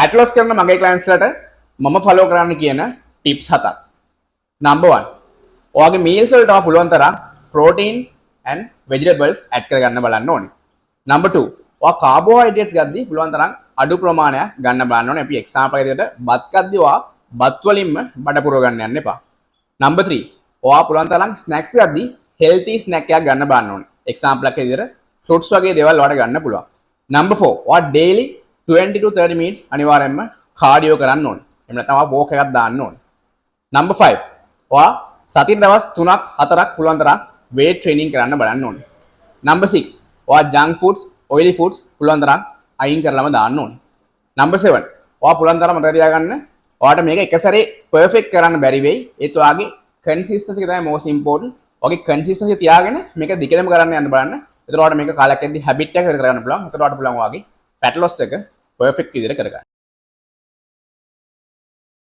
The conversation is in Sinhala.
ෆැට් ලොස් කරන මගේ ක්ලයන්ට්ස්ලට මම ෆලෝ කරන්න කියන ටිප්ස් 7ක්. නම්බර් 1. ඔයාගේ මීල්ස් වලට පුළුවන් තරම් ප්‍රෝටීන්ස් and vegetables ඇඩ් කරගන්න බලන්න ඕනේ. නම්බර් 2. ඔයා කාබෝහයිඩ්‍රේට්ස් ගද්දී පුළුවන් තරම් අඩු ප්‍රමාණයක් ගන්න බලන්න ඕනේ. අපි එක්සැම්පල් එකකට බත් ගද්දී ඔයා බත් වලින්ම බඩ පුරව ගන්න යන්න එපා. නම්බර් 3. ඔයා පුළුවන් තරම් ස්නැක්ස් ගද්දී හෙල්ති ස්නැක් එකක් ගන්න බලන්න ඕනේ. එක්සැම්පල් එකක විදිහට ෆෘට්ස් වගේ දේවල් ඔයාලට ගන්න පුළුවන්. නම්බර් 4. ඔයා ඩේලි 20 to 30 minutes අනිවාර්යයෙන්ම කාඩියෝ කරන්න ඕනේ. එහෙම නැත්නම් ඔයා වෝක් එකක් දාන්න ඕනේ. නම්බර් 5. ඔයා සතියේ දවස් 3ක් 4ක් පුළුවන් තරම් weight training කරන්න බලන්න ඕනේ. නම්බර් 6. ඔයා junk foods, oily foods පුළුවන් තරම් අයින් කරලම දාන්න ඕනේ. නම්බර් 7. ඔයා පුළුවන් තරම් මතක තියාගන්න ඔයාට මේක එක සැරේ perfect කරන්න බැරි වෙයි. ඒත් ඔයාගේ consistency එක තමයි most important. ඔයාගේ consistency තියාගෙන මේක දිගටම කරන්න යන්න බලන්න. එතකොට ඔයාට මේක කාලයක් යද්දී habit එකක් කරගන්න පුළුවන්. එතකොට ඔයාට පුළුවන් ඔයාගේ fat loss එක perfect විදිහට කරගන්න.